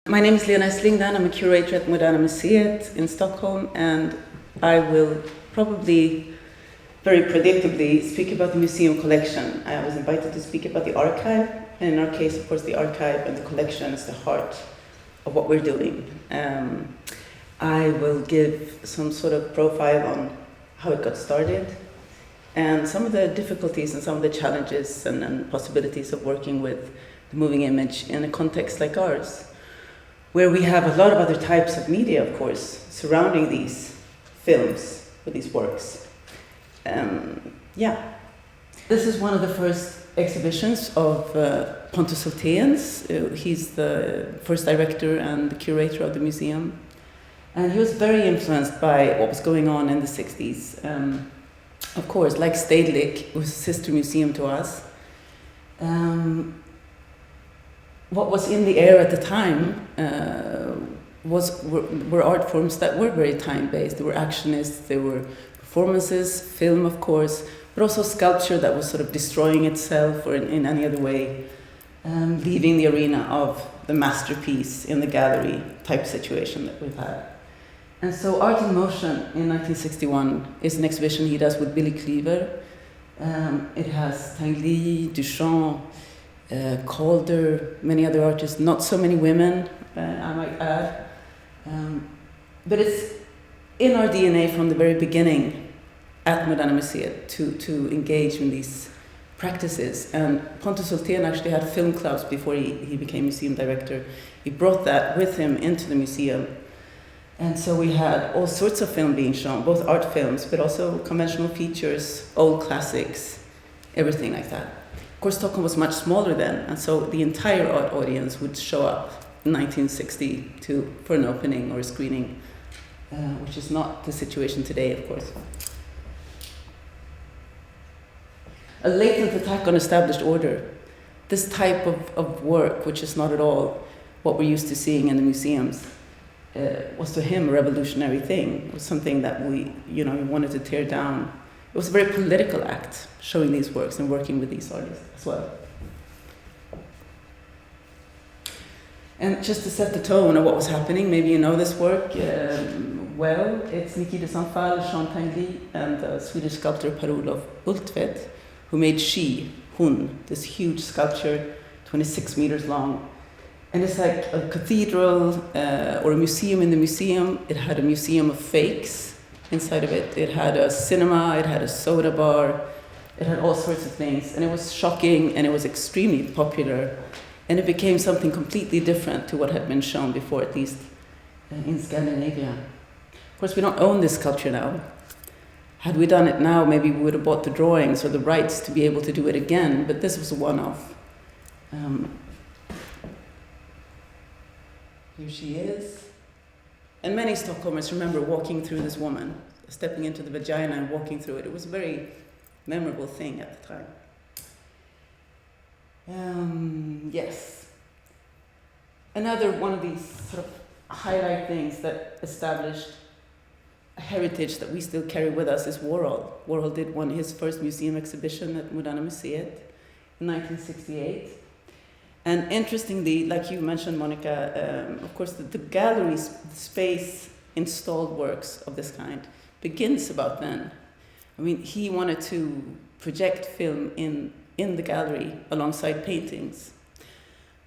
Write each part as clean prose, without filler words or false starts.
My name is Lena Essling, then I'm a curator at Moderna Museet in Stockholm, and I will probably very predictably speak about the museum collection. I was invited to speak about the archive, and in our case, of course, the archive and the collection is the heart of what we're doing. I will give some sort of profile on how it got started, and some of the difficulties and some of the challenges and possibilities of working with the moving image in a context like ours, where we have a lot of other types of media, of course, surrounding these films or these works. This is one of the first exhibitions of Pontus Hulténs. He's the first director and the curator of the museum. And he was very influenced by what was going on in the 60s. Of course, like Stedelijk, it was a sister museum to us. What was in the air at the time were art forms that were very time-based. There were actionists, there were performances, film, of course, but also sculpture that was sort of destroying itself or in any other way, leaving the arena of the masterpiece in the gallery type situation that we've had. And so Art in Motion in 1961 is an exhibition he does with Billy Cleaver. It has Tinguely, Duchamp, Calder, many other artists, not so many women, I might add. But it's in our DNA from the very beginning at Moderna Museet to engage in these practices. And Pontus Hultén actually had film clubs before he became museum director. He brought that with him into the museum. And so we had all sorts of film being shown, both art films, but also conventional features, old classics, everything like that. Of course, Stockholm was much smaller then, and so the entire art audience would show up in 1962 for an opening or a screening, which is not the situation today, of course. A latent attack on established order. This type of work, which is not at all what we're used to seeing in the museums, was to him a revolutionary thing. It was something that we wanted to tear down. It was a very political act, showing these works and working with these artists as well. And just to set the tone of what was happening, maybe you know this work well. It's Niki de Saint-Phal, Jean Tinguely, and the Swedish sculptor Per-Olof Hultvedt, who made Hon, this huge sculpture, 26 meters long. And it's like a cathedral or a museum in the museum. It had a museum of fakes inside of it. It had a cinema, it had a soda bar, it had all sorts of things. And it was shocking and it was extremely popular. And it became something completely different to what had been shown before, at least in Scandinavia. Of course, we don't own this sculpture now. Had we done it now, maybe we would have bought the drawings or the rights to be able to do it again, but this was a one-off. Here she is. And many Stockholmers remember walking through this woman, stepping into the vagina and walking through it. It was a very memorable thing at the time. Yes. Another one of these sort of highlight things that established a heritage that we still carry with us is Warhol. Warhol did his first museum exhibition at Moderna Museet in 1968. And interestingly, like you mentioned, Monica, of course, the gallery space installed works of this kind begins about then. I mean, he wanted to project film in the gallery alongside paintings.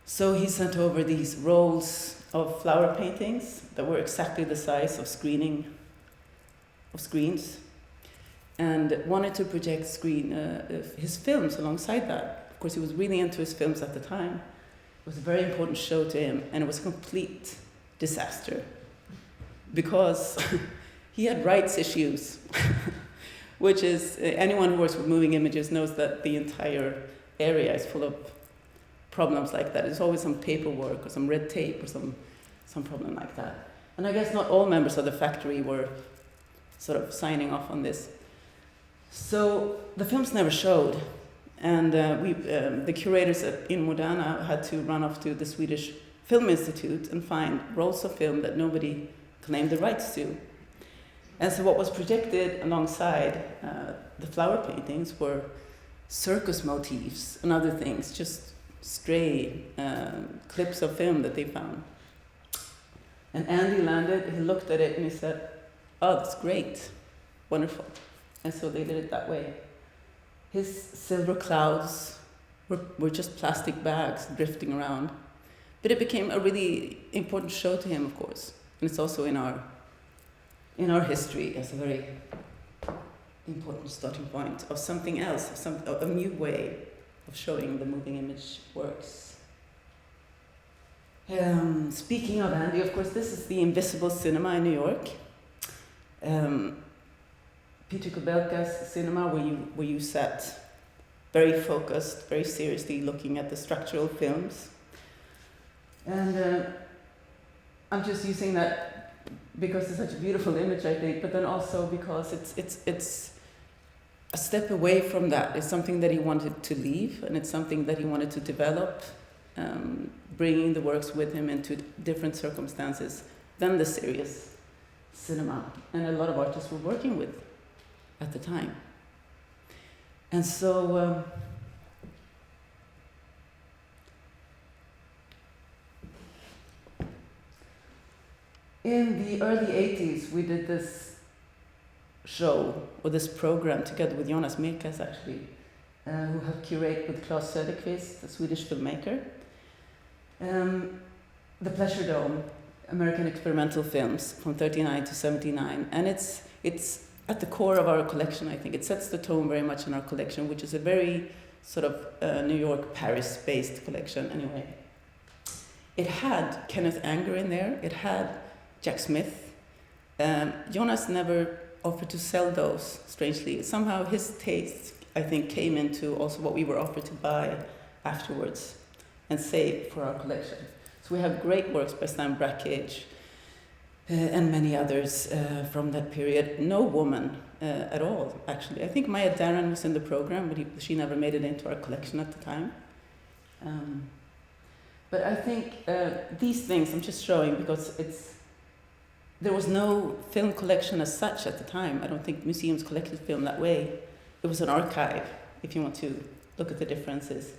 So he sent over these rolls of flower paintings that were exactly the size of screens, and wanted to project his films alongside that. Of course, he was really into his films at the time. It was a very important show to him, and it was a complete disaster because he had rights issues, which is, anyone who works with moving images knows that the entire area is full of problems like that. There's always some paperwork or some red tape or some problem like that. And I guess not all members of the factory were sort of signing off on this. So the films never showed. And the curators in Moderna had to run off to the Swedish Film Institute and find rolls of film that nobody claimed the rights to. And so what was projected alongside the flower paintings were circus motifs and other things, just stray clips of film that they found. And Andy landed, he looked at it and he said, "Oh, that's great, wonderful." And so they did it that way. His silver clouds were just plastic bags drifting around. But it became a really important show to him, of course. And it's also in our history as a very important starting point of something else, of a new way of showing the moving image works. Speaking of Andy, of course, this is the Invisible Cinema in New York. Peter Kubelka's cinema, where you sat very focused, very seriously looking at the structural films. And I'm just using that because it's such a beautiful image, I think, but then also because it's a step away from that. It's something that he wanted to leave, and it's something that he wanted to develop, bringing the works with him into different circumstances than the serious cinema. And a lot of artists were working with at the time. And so in the early 80s, we did this show, or this program, together with Jonas Mekas, actually, who have curated with Claes Söderqvist, the Swedish filmmaker. The Pleasure Dome, American experimental films from 39 to 79. And it's at the core of our collection, I think. It sets the tone very much in our collection, which is a very sort of New York, Paris-based collection anyway. It had Kenneth Anger in there. It had Jack Smith. Jonas never offered to sell those, strangely. Somehow his taste, I think, came into also what we were offered to buy afterwards and save for our collection. So we have great works by Stan Brakhage and many others from that period. No woman at all, actually. I think Maya Darren was in the program, but she never made it into our collection at the time. But I think these things I'm just showing because there was no film collection as such at the time. I don't think museums collected film that way. It was an archive, if you want to look at the differences.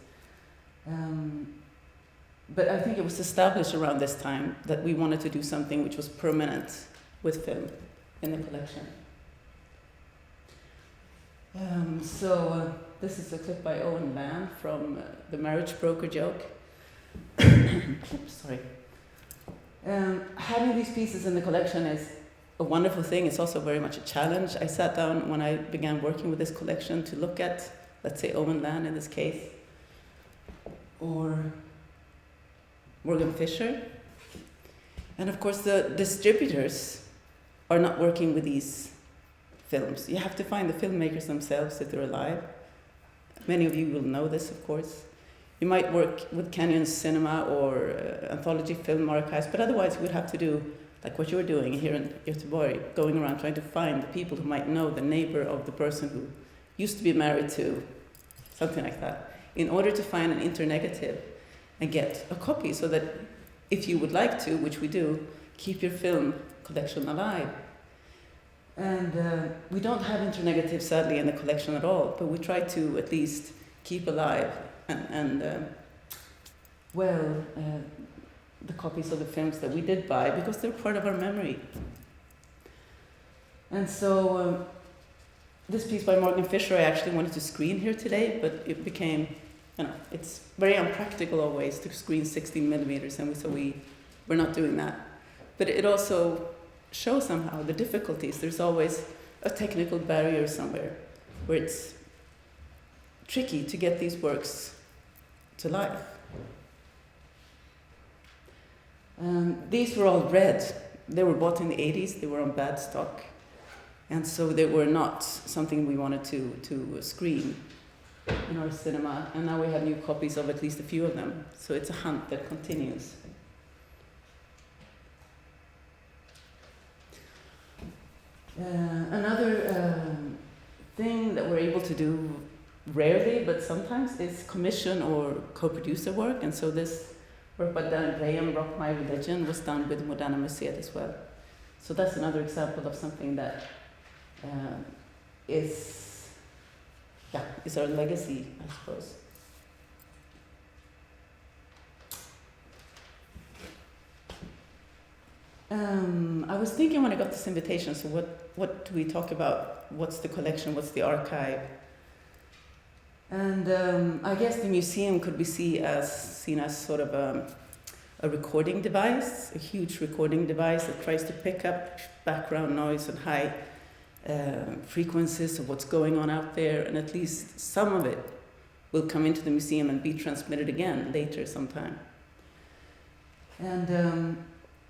But I think it was established around this time that we wanted to do something which was permanent with film in the collection. So this is a clip by Owen Land from The Marriage Broker Joke. Oops, sorry. Having these pieces in the collection is a wonderful thing. It's also very much a challenge. I sat down when I began working with this collection to look at, let's say, Owen Land in this case, or Morgan Fisher. And of course, the distributors are not working with these films. You have to find the filmmakers themselves if they're alive. Many of you will know this, of course. You might work with Canyon Cinema or Anthology Film Archives, but otherwise you would have to do like what you're doing here in Göteborg, going around trying to find the people who might know the neighbor of the person who used to be married to, something like that, in order to find an internegative and get a copy so that if you would like to, which we do, keep your film collection alive. And we don't have internegatives, sadly, in the collection at all, but we try to at least keep alive the copies of the films that we did buy because they're part of our memory. And so this piece by Morgan Fisher I actually wanted to screen here today, but it became, it's very unpractical always to screen 16 millimeters, and so we're not doing that. But it also shows somehow the difficulties. There's always a technical barrier somewhere where it's tricky to get these works to life. These were all red. They were bought in the 80s. They were on bad stock. And so they were not something we wanted to screen in our cinema. And now we have new copies of at least a few of them. So it's a hunt that continues. Another thing that we're able to do rarely, but sometimes, is commission or co-producer work. And so this work by Dan Graham, Rock My Religion, was done with Moderna Museet as well. So that's another example of something that is our legacy, I suppose. I was thinking when I got this invitation, so what do we talk about? What's the collection? What's the archive? And I guess the museum could be seen as sort of a recording device, a huge recording device that tries to pick up background noise and high frequencies of what's going on out there, and at least some of it will come into the museum and be transmitted again later sometime. And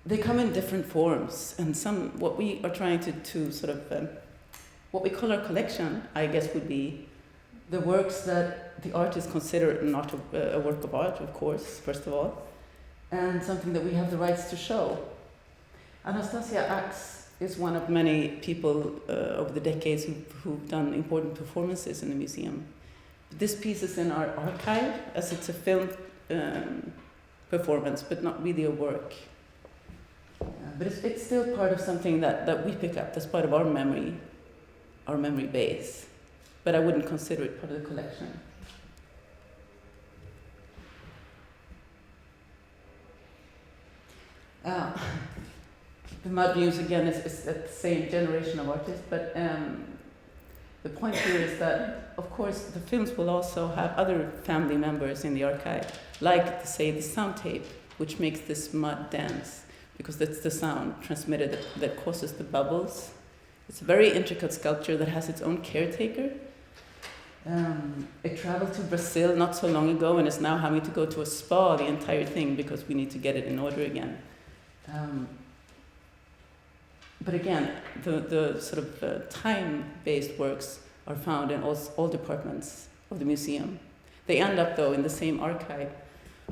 they come in different forms, and what we are trying to sort of, what we call our collection, I guess, would be the works that the artist consider not a work of art, of course, first of all, and something that we have the rights to show. Anastasia Ax is one of many people over the decades who've done important performances in the museum. This piece is in our archive, as it's a film performance, but not really a work. But it's still part of something that we pick up. That's part of our memory base. But I wouldn't consider it part of the collection. The Mud Muse, again, is the same generation of artists, but the point here is that, of course, the films will also have other family members in the archive, like, say, the sound tape, which makes this mud dance, because that's the sound transmitted that causes the bubbles. It's a very intricate sculpture that has its own caretaker. It traveled to Brazil not so long ago and is now having to go to a spa, the entire thing, because we need to get it in order again. But again, the sort of time-based works are found in all departments of the museum. They end up, though, in the same archive,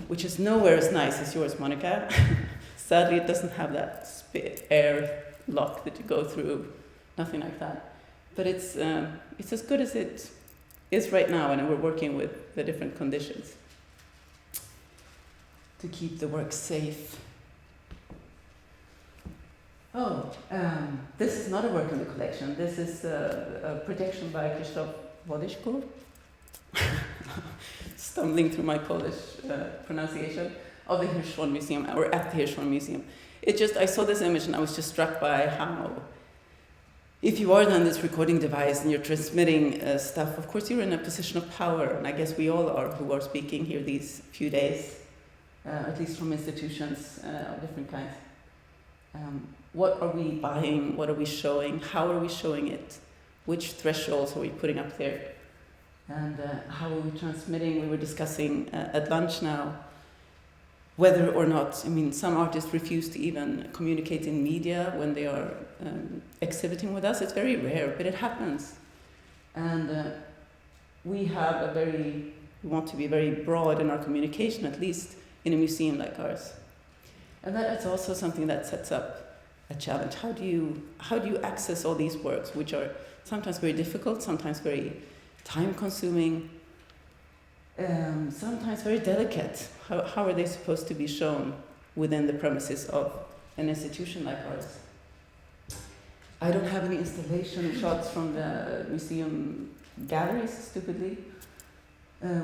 which is nowhere as nice as yours, Monica. Sadly, it doesn't have that air lock that you go through, nothing like that. But it's as good as it is right now, and we're working with the different conditions to keep the work safe. This is not a work in the collection. This is a projection by Krzysztof Wodyczko, stumbling through my Polish pronunciation, of the Hirshhorn Museum, or at the Hirshhorn Museum. I saw this image and I was just struck by how, if you are on this recording device and you're transmitting stuff, of course you're in a position of power, and I guess we all are who are speaking here these few days, at least from institutions of different kinds. What are we buying? What are we showing? How are we showing it? Which thresholds are we putting up there? And how are we transmitting? We were discussing at lunch now whether or not, some artists refuse to even communicate in media when they are exhibiting with us. It's very rare, but it happens. And we want to be very broad in our communication, at least in a museum like ours. And that is also something that sets up a challenge. How do you access all these works, which are sometimes very difficult, sometimes very time-consuming, sometimes very delicate? How are they supposed to be shown within the premises of an institution like ours? I don't have any installation shots from the museum galleries, stupidly,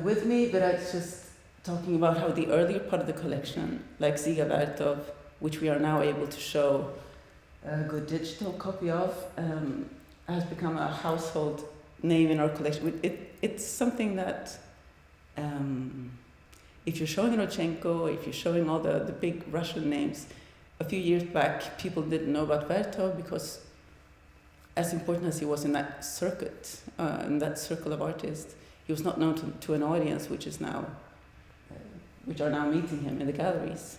with me, but I was just talking about how the earlier part of the collection, like Ziga Vertov, which we are now able to show a good digital copy of, has become a household name in our collection. It's something that, if you're showing Rodchenko, if you're showing all the big Russian names, a few years back people didn't know about Vertov because, as important as he was in that circuit, in that circle of artists, he was not known to an audience which are now meeting him in the galleries.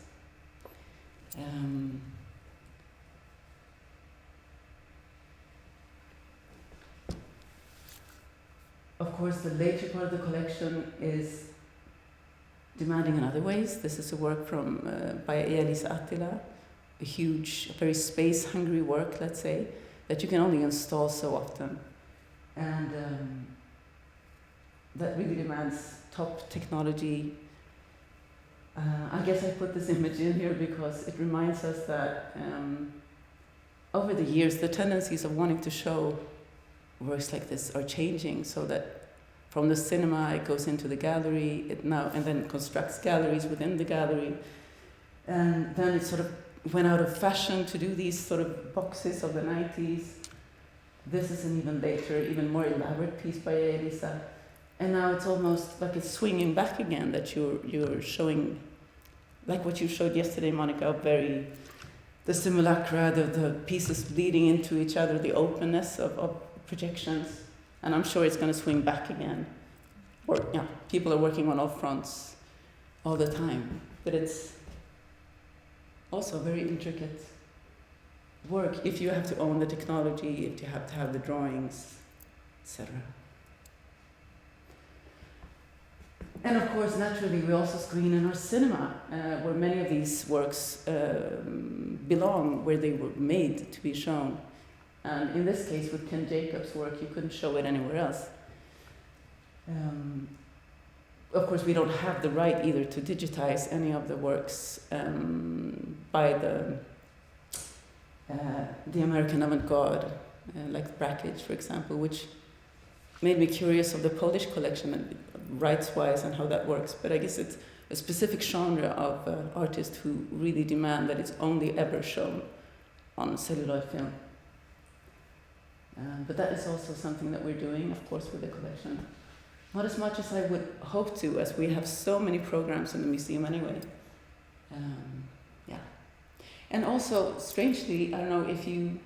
Of course, the later part of the collection is demanding in other ways. This is a work by Elis Attila, a huge, very space-hungry work, let's say, that you can only install so often. And that really demands top technology. I guess I put this image in here because it reminds us that over the years, the tendencies of wanting to show works like this are changing, so that from the cinema it goes into the gallery and then constructs galleries within the gallery, and then it sort of went out of fashion to do these sort of boxes of the 90s. This is an even later, even more elaborate piece by Elisa. And now it's almost like it's swinging back again, that you're showing, like what you showed yesterday, Monica, the simulacra, the pieces bleeding into each other, the openness of projections. And I'm sure it's going to swing back again. People are working on all fronts all the time. But it's also very intricate work if you have to own the technology, if you have to have the drawings, etc. And of course, naturally, we also screen in our cinema, where many of these works belong, where they were made to be shown. And in this case, with Ken Jacobs' work, you couldn't show it anywhere else. Of course, we don't have the right either to digitize any of the works by the American avant-garde, like Brackage, for example, which made me curious of the Polish collection, rights-wise, and how that works. But I guess it's a specific genre of artists who really demand that it's only ever shown on celluloid film. But that is also something that we're doing, of course, with the collection. Not as much as I would hope to, as we have so many programs in the museum anyway. And also, strangely, I don't know if you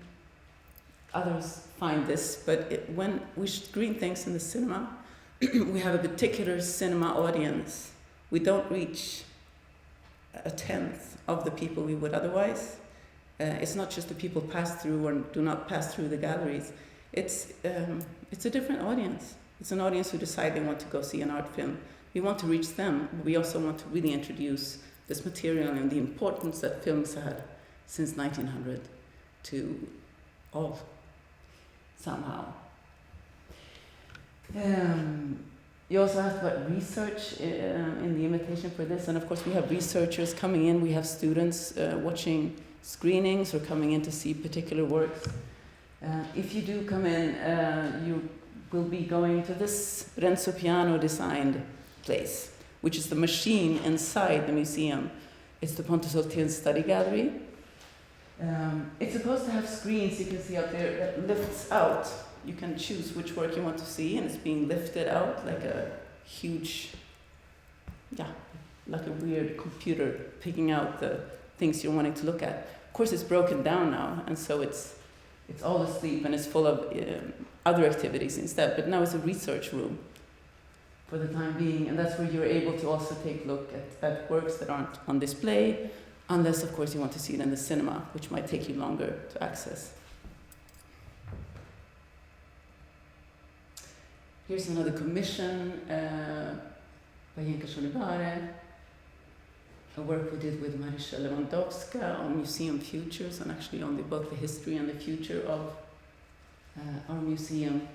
others find this, but when we screen things in the cinema, we have a particular cinema audience. We don't reach a tenth of the people we would otherwise. It's not just the people pass through or do not pass through the galleries. It's a different audience. It's an audience who decide they want to go see an art film. We want to reach them, but we also want to really introduce this material and the importance that films had since 1900 to all, somehow. You also asked about research in the invitation for this, and of course we have researchers coming in, we have students watching screenings or coming in to see particular works. If you do come in, you will be going to this Renzo Piano designed place, which is the machine inside the museum. It's the Pontus Hultén Study Gallery. It's supposed to have screens you can see out there that lifts out. You can choose which work you want to see, and it's being lifted out like a huge, like a weird computer picking out the things you're wanting to look at. Of course, it's broken down now, and so it's all asleep and it's full of other activities instead. But now it's a research room for the time being, and that's where you're able to also take a look at works that aren't on display, unless, of course, you want to see it in the cinema, which might take you longer to access. Here's another commission by Jenka Szolibare, a work we did with Marysia Lewandowska on museum futures, and actually on both the history and the future of our museum.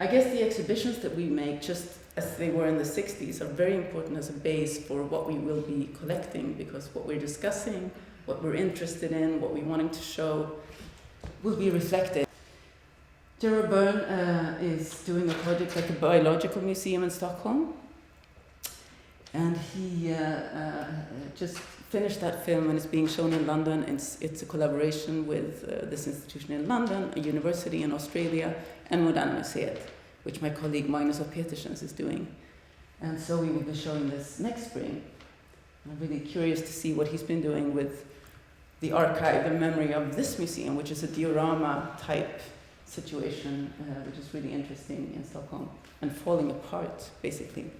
I guess the exhibitions that we make, just as they were in the 60s, are very important as a base for what we will be collecting, because what we're discussing, what we're interested in, what we're wanting to show, will be reflected. Gerard Byrne is doing a project at the Biological Museum in Stockholm, and he just finished that film and it's being shown in London. It's a collaboration with this institution in London, a university in Australia, and Moderna Museet, which my colleague Magnus of Petersens is doing. And so we will be showing this next spring. I'm really curious to see what he's been doing with the archive, the memory of this museum, which is a diorama type situation, which is really interesting in Stockholm, and falling apart, basically.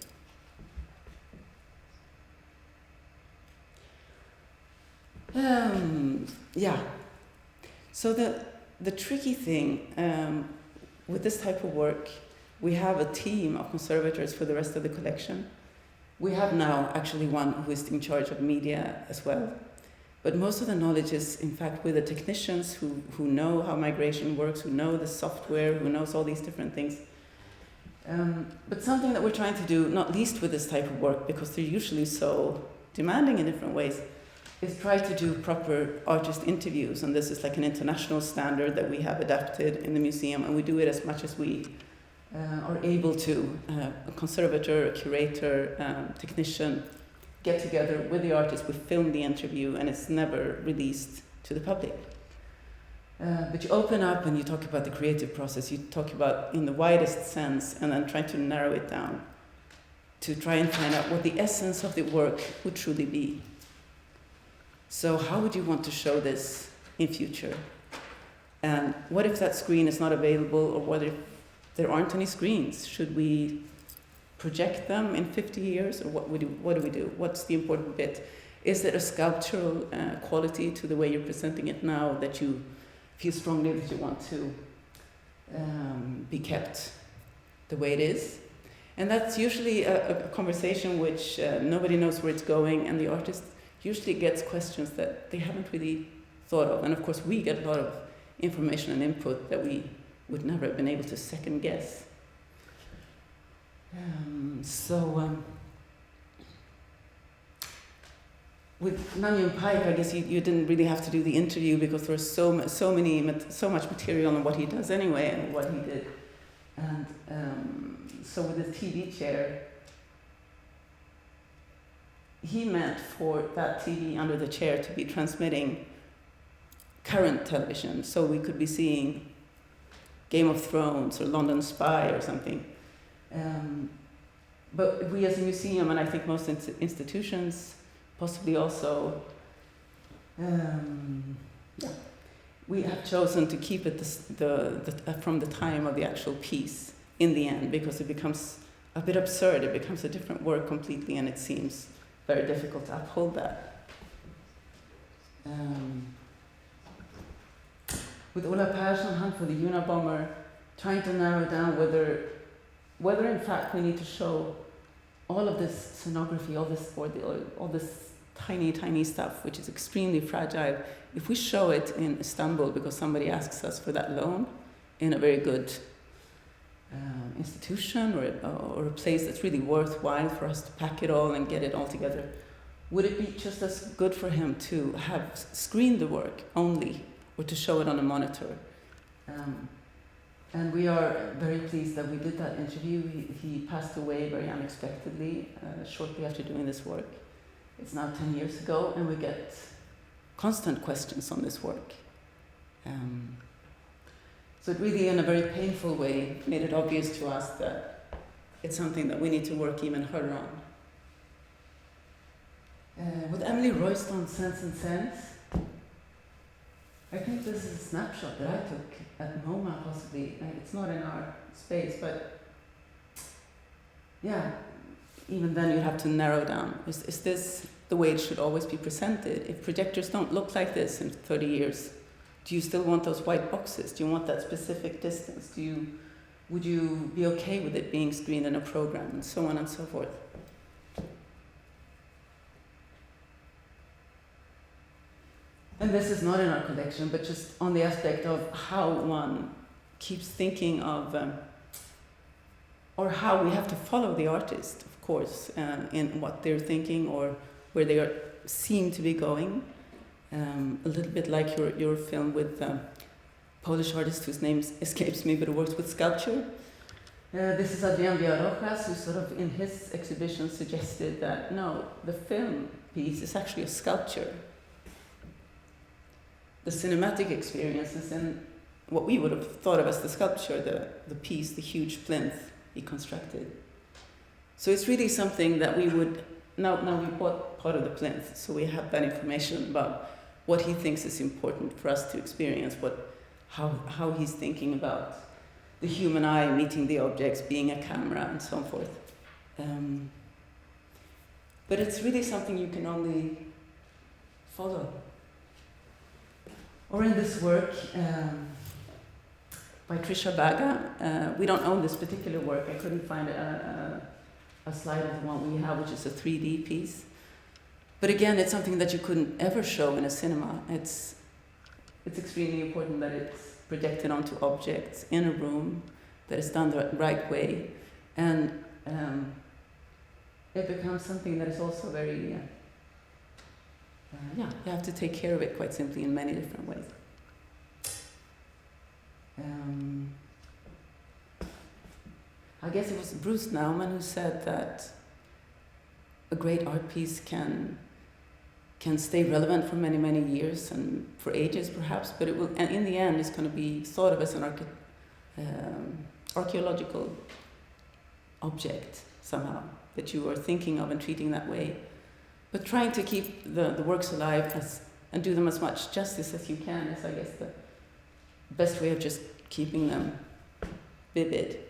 So the tricky thing with this type of work, we have a team of conservators for the rest of the collection. We have now actually one who is in charge of media as well. But most of the knowledge is, in fact, with the technicians who know how migration works, who know the software, who knows all these different things. But something that we're trying to do, not least with this type of work, because they're usually so demanding in different ways, is try to do proper artist interviews. And this is like an international standard that we have adapted in the museum, and we do it as much as we are able to. A conservator, a curator, technician, get together with the artist, we film the interview, and it's never released to the public. But you open up and you talk about the creative process, you talk about in the widest sense, and then try to narrow it down to try and find out what the essence of the work would truly be. So how would you want to show this in future? And what if that screen is not available, or what if there aren't any screens? Should we project them in 50 years, or what do we do? What's the important bit? Is there a sculptural quality to the way you're presenting it now that you feel strongly that you want to be kept the way it is? And that's usually a conversation which nobody knows where it's going, and the artist usually gets questions that they haven't really thought of. And of course we get a lot of information and input that we would never have been able to second guess. With Nanyon Pike, I guess you didn't really have to do the interview because there was so much material on what he does anyway and what he did. And so with the TV chair, he meant for that TV under the chair to be transmitting current television, so we could be seeing Game of Thrones or London Spy or something. But we as a museum, and I think most institutions, possibly also, we have chosen to keep it from the time of the actual piece in the end, because it becomes a bit absurd. It becomes a different work completely, and it seems very difficult to uphold that. With Ola Persson, Hunt for the Unabomber, trying to narrow down whether in fact we need to show all of this scenography, all this tiny stuff, which is extremely fragile. If we show it in Istanbul because somebody asks us for that loan in a very good institution or a place that's really worthwhile for us to pack it all and get it all together, would it be just as good for him to have screened the work only, or to show it on a monitor? And we are very pleased that we did that interview. He passed away very unexpectedly shortly after doing this work. It's now 10 years ago, and we get constant questions on this work. So it really, in a very painful way, made it obvious to us that it's something that we need to work even harder on. With Emily Royston's Sense and Sense, I think this is a snapshot that I took at MoMA, possibly. It's not in our space, but yeah, even then you have to narrow down. Is this the way it should always be presented? If projectors don't look like this in 30 years, do you still want those white boxes? Do you want that specific distance? Would you be okay with it being screened in a program, and so on and so forth? And this is not in our collection, but just on the aspect of how one keeps thinking of, or how we have to follow the artist, of course, in what they're thinking or where they seem to be going. A little bit like your film with a Polish artist whose name escapes me, but who works with sculpture. This is Adrian Villarrojas, who sort of in his exhibition suggested that no, the film piece is actually a sculpture. The cinematic experience is in what we would have thought of as the sculpture, the piece, the huge plinth he constructed. So it's really something that we would, now we bought part of the plinth, so we have that information about what he thinks is important for us to experience, how he's thinking about the human eye meeting the objects, being a camera, and so forth. But it's really something you can only follow. Or in this work by Trisha Baga, we don't own this particular work. I couldn't find a slide of the one we have, which is a 3D piece. But again, it's something that you couldn't ever show in a cinema. It's extremely important that it's projected onto objects in a room, that it's done the right way, and it becomes something that is also very, you have to take care of it quite simply in many different ways. I guess it was Bruce Nauman who said that a great art piece can stay relevant for many, many years and for ages perhaps, but it will, and in the end it's going to be thought of as an archaeological object somehow, that you are thinking of and treating that way. But trying to keep the works alive and do them as much justice as you can is, I guess, the best way of just keeping them vivid.